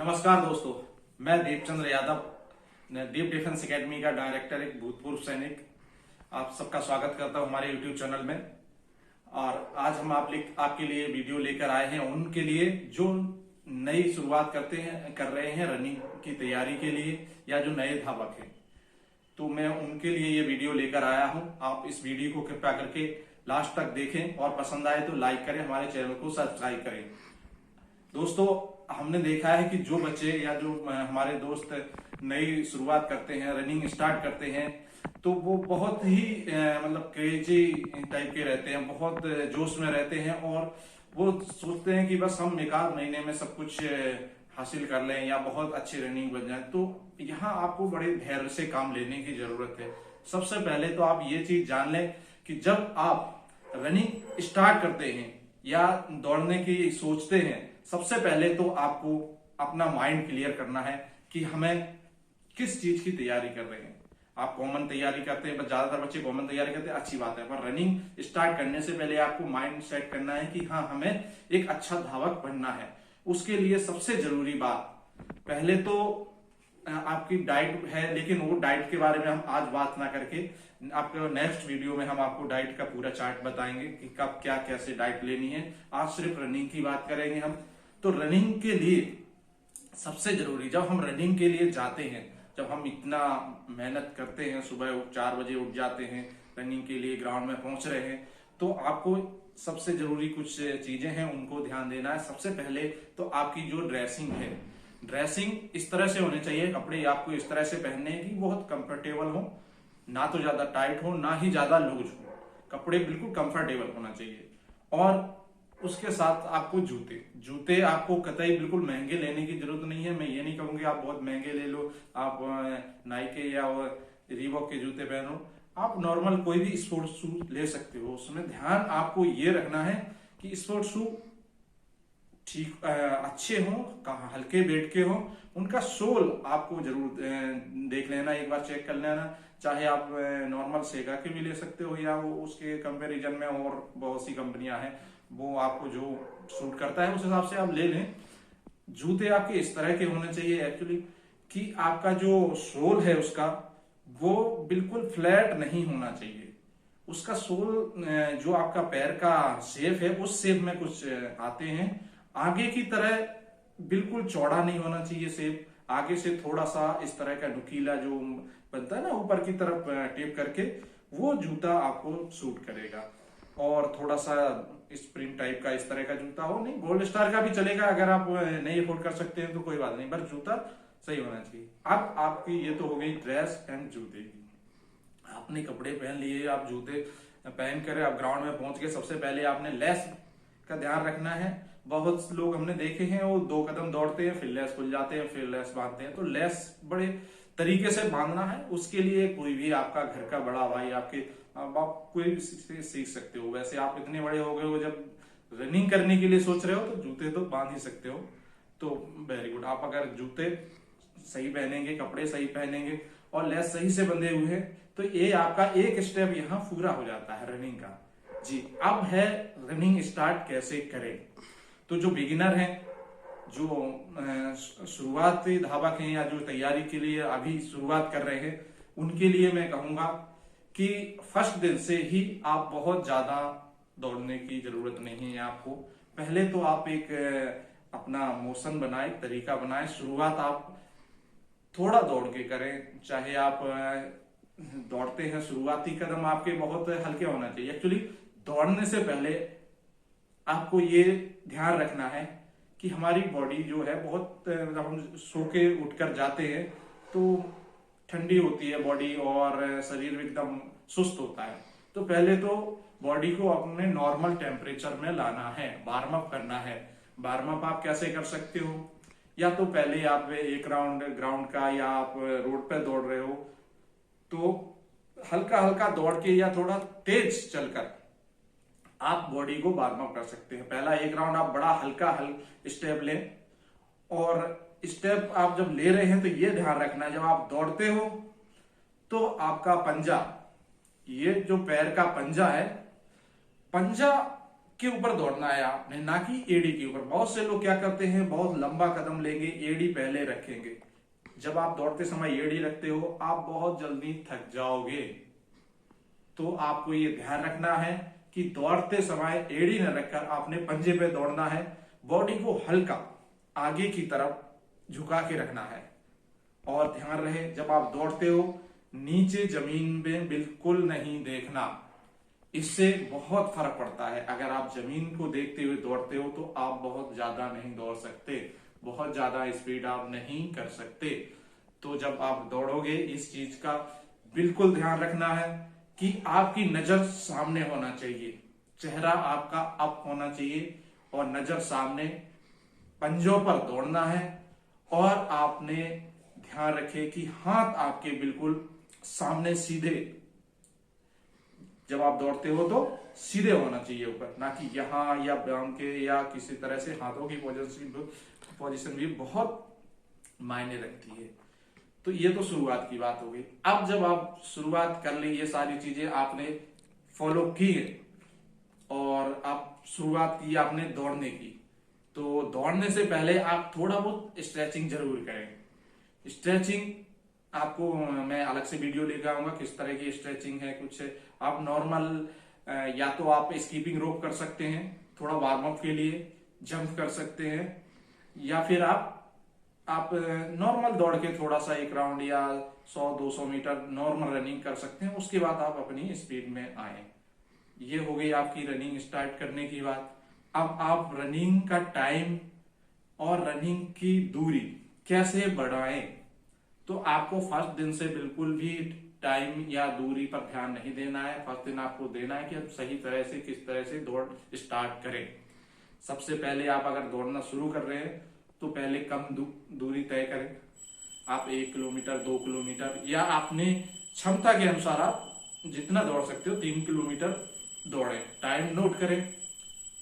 नमस्कार दोस्तों, मैं Deepchandra Yadav, deep defence academy का डायरेक्टर, एक भूतपूर्व सैनिक। आप सबका स्वागत करता हूं हमारे यूट्यूब चैनल में। और आज हम आपके लिए वीडियो लेकर आए हैं उनके लिए जो नई शुरुआत कर रहे हैं रनिंग की तैयारी के लिए, या जो नए धावक हैं। तो मैं उनके लिए ये वीडियो लेकर आया हूं। आप इस वीडियो को कृपया करके लास्ट तक देखें और पसंद आए तो लाइक करें, हमारे चैनल को सब्सक्राइब करें। दोस्तों, हमने देखा है कि जो बच्चे या जो हमारे दोस्त नई शुरुआत करते हैं, रनिंग स्टार्ट करते हैं, तो वो बहुत ही मतलब क्रेजी टाइप के रहते हैं, बहुत जोश में रहते हैं और वो सोचते हैं कि बस हम एक आध महीने में सब कुछ हासिल कर लें या बहुत अच्छी रनिंग बन जाए। तो यहाँ आपको बड़े धैर्य से काम लेने की जरूरत है। सबसे पहले तो आप ये चीज जान लें कि जब आप रनिंग स्टार्ट करते हैं या दौड़ने की सोचते हैं, सबसे पहले तो आपको अपना माइंड क्लियर करना है कि हमें किस चीज की तैयारी कर रहे हैं। आप कॉमन तैयारी करते हैं, ज्यादातर बच्चे कॉमन तैयारी करते हैं, अच्छी बात है, पर रनिंग स्टार्ट करने से पहले आपको माइंड सेट करना है कि हाँ, हमें एक अच्छा धावक बनना है। उसके लिए सबसे जरूरी बात पहले तो आपकी डाइट है, लेकिन वो डाइट के बारे में हम आज बात ना करके आपके नेक्स्ट वीडियो में हम आपको डाइट का पूरा चार्ट बताएंगे कि कब क्या कैसे डाइट लेनी है। आज सिर्फ रनिंग की बात करेंगे हम। तो रनिंग के लिए सबसे जरूरी, जब हम रनिंग के लिए जाते हैं, जब हम इतना मेहनत करते हैं, सुबह 4 बजे उठ जाते हैं, रनिंग के लिए ग्राउंड में पहुंच रहे हैं, तो आपको सबसे जरूरी कुछ चीजें हैं, उनको ध्यान देना है। सबसे पहले तो आपकी जो ड्रेसिंग है, ड्रेसिंग इस तरह से होनी चाहिए, कपड़े आपको इस तरह से पहनने हैं कि बहुत कंफर्टेबल हो, ना तो ज्यादा टाइट हो ना ही ज्यादा लूज हो। कपड़े बिल्कुल कंफर्टेबल होना चाहिए। और उसके साथ आपको जूते आपको कतई बिल्कुल महंगे लेने की जरूरत नहीं है। मैं ये नहीं कहूंगी आप बहुत महंगे ले लो, आप नाइके या रीबॉक के जूते पहनो। आप नॉर्मल कोई भी स्पोर्ट्स शूज ले सकते हो। उसमें ध्यान आपको ये रखना है कि स्पोर्ट्स शू ठीक अच्छे हों, कहाँ हल्के वेट के हों। उनका सोल आपको जरूर देख लेना, एक बार चेक कर लेना। चाहे आप नॉर्मल सेगा के भी ले सकते हो, या वो उसके कंपैरिजन में और बहुत सी कंपनियां हैं, वो आपको जो सूट करता है उस हिसाब से आप ले लें। जूते आपके इस तरह के होने चाहिए एक्चुअली कि आपका जो सोल है उसका वो बिल्कुल फ्लैट नहीं होना चाहिए। उसका सोल जो आपका पैर का शेप है उस शेप में कुछ आते हैं। आगे की तरह बिल्कुल चौड़ा नहीं होना चाहिए शेप, आगे से थोड़ा सा इस तरह का नुकीला जो बनता है ना ऊपर की तरफ टेप करके, वो जूता आपको सूट करेगा। और थोड़ा सा स्प्रिंग टाइप का इस तरह का जूता हो, नहीं गोल्ड स्टार का भी चलेगा, अगर आप नहीं अफोर्ड कर सकते हैं तो कोई बात नहीं, बस जूता सही होना चाहिए। अब आपकी ये तो हो गई ड्रेस एंड जूते की। आपने कपड़े पहन लिए, आप जूते पहन कर आप ग्राउंड में पहुंच गए। सबसे पहले आपने लेस का ध्यान रखना है। बहुत लोग हमने देखे हैं, वो 2 कदम दौड़ते हैं, फिर लेस खुल जाते हैं, फिर लेस बांधते हैं। तो लेस बड़े तरीके से बांधना है। उसके लिए कोई भी आपका घर का बड़ा भाई, आपके आप कोई भी सीख सकते हो। वैसे आप इतने बड़े हो गए हो, जब रनिंग करने के लिए सोच रहे हो तो जूते तो बांध ही सकते हो। तो वेरी गुड। आप अगर जूते सही पहनेंगे, कपड़े सही पहनेंगे और लेस सही से बंधे हुए हैं, तो ये आपका एक स्टेप यहाँ पूरा हो जाता है रनिंग का। जी, अब है रनिंग स्टार्ट कैसे करें। तो जो बिगिनर हैं, जो शुरुआती धावक हैं, या जो तैयारी के लिए अभी शुरुआत कर रहे हैं, उनके लिए मैं कहूंगा कि फर्स्ट दिन से ही आप बहुत ज्यादा दौड़ने की जरूरत नहीं है आपको। पहले तो आप एक अपना मोशन बनाए, तरीका बनाए। शुरुआत आप थोड़ा दौड़ के करें, चाहे आप दौड़ते हैं, शुरुआती कदम आपके बहुत हल्के होना चाहिए। एक्चुअली दौड़ने से पहले आपको ये ध्यान रखना है कि हमारी बॉडी जो है बहुत, जब हम सो के उठकर जाते हैं तो ठंडी होती है बॉडी और शरीर एकदम सुस्त होता है। तो पहले तो बॉडी को अपने नॉर्मल टेम्परेचर में लाना है, वार्म अप करना है। वार्म अप आप कैसे कर सकते हो, या तो पहले आप एक राउंड ग्राउंड का, या आप रोड पे दौड़ रहे हो तो हल्का हल्का दौड़ के या थोड़ा तेज चलकर आप बॉडी को वार्म अप कर सकते हैं। पहला एक राउंड आप बड़ा हल्का स्टेप लें, और स्टेप आप जब ले रहे हैं तो ये ध्यान रखना है, जब आप दौड़ते हो तो आपका पंजा, ये जो पैर का पंजा है, पंजा के ऊपर दौड़ना है आपने, ना कि एडी के ऊपर। बहुत से लोग क्या करते हैं, बहुत लंबा कदम लेंगे, एडी पहले रखेंगे। जब आप दौड़ते समय एडी रखते हो, आप बहुत जल्दी थक जाओगे। तो आपको ये ध्यान रखना है कि दौड़ते समय एड़ी न रखकर आपने पंजे पे दौड़ना है। बॉडी को हल्का आगे की तरफ झुका के रखना है। और ध्यान रहे, जब आप दौड़ते हो नीचे जमीन में बिल्कुल नहीं देखना, इससे बहुत फर्क पड़ता है। अगर आप जमीन को देखते हुए दौड़ते हो तो आप बहुत ज्यादा नहीं दौड़ सकते, बहुत ज्यादा स्पीड आप नहीं कर सकते। तो जब आप दौड़ोगे इस चीज का बिल्कुल ध्यान रखना है कि आपकी नजर सामने होना चाहिए, चेहरा आपका अप होना चाहिए और नजर सामने, पंजों पर दौड़ना है। और आपने ध्यान रखे कि हाथ आपके बिल्कुल सामने सीधे, जब आप दौड़ते हो तो सीधे होना चाहिए ऊपर, ना कि यहां या बाम के या किसी तरह से। हाथों की पोजीशन भी बहुत मायने रखती है। तो ये तो शुरुआत की बात हो गई। अब जब आप शुरुआत कर ली, ये सारी चीजें आपने फॉलो की है और आप शुरुआत की आपने दौड़ने की, तो दौड़ने से पहले आप थोड़ा बहुत स्ट्रेचिंग जरूर करें। स्ट्रेचिंग आपको मैं अलग से वीडियो लेकर आऊंगा, किस तरह की स्ट्रेचिंग है। कुछ आप नॉर्मल या तो आप स्कीपिंग रोप कर सकते हैं थोड़ा वार्म अप के लिए, जंप कर सकते हैं, या फिर आप नॉर्मल दौड़ के थोड़ा सा एक राउंड या 100-200 मीटर नॉर्मल रनिंग कर सकते हैं। उसके बाद आप अपनी स्पीड में आए। ये हो गई आपकी रनिंग स्टार्ट करने की बात। अब आप रनिंग का टाइम और रनिंग की दूरी कैसे बढ़ाएं, तो आपको फर्स्ट दिन से बिल्कुल भी टाइम या दूरी पर ध्यान नहीं देना है। फर्स्ट दिन आपको देना है कि आप सही तरह से किस तरह से दौड़ स्टार्ट करें। सबसे पहले आप अगर दौड़ना शुरू कर रहे हैं तो पहले कम दूरी तय करें। आप 1 किलोमीटर 2 किलोमीटर या अपने क्षमता के अनुसार आप जितना दौड़ सकते हो 3 किलोमीटर दौड़े। टाइम नोट करें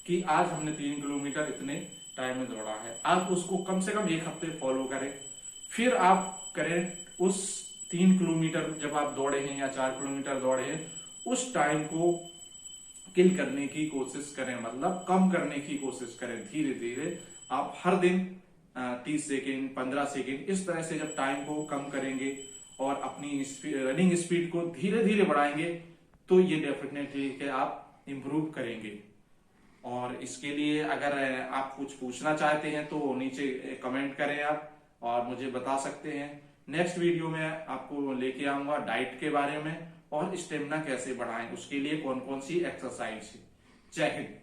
कि आज हमने 3 किलोमीटर इतने टाइम में दौड़ा है। आप उसको कम से कम 1 हफ्ते फॉलो करें। फिर आप करें उस 3 किलोमीटर जब आप दौड़े हैं या 4 किलोमीटर दौड़े हैं, उस टाइम को किल करने की कोशिश करें, मतलब कम करने की कोशिश करें। धीरे धीरे आप हर दिन 30 सेकेंड 15 सेकेंड इस तरह से जब टाइम को कम करेंगे और अपनी रनिंग स्पीड को धीरे धीरे बढ़ाएंगे, तो ये डेफिनेटली कि आप इम्प्रूव करेंगे। और इसके लिए अगर आप कुछ पूछना चाहते हैं तो नीचे कमेंट करें आप, और मुझे बता सकते हैं। नेक्स्ट वीडियो में आपको लेके आऊंगा डाइट के बारे में और स्टेमिना कैसे बढ़ाएं, उसके लिए कौन कौन सी एक्सरसाइज है। जय हिंद।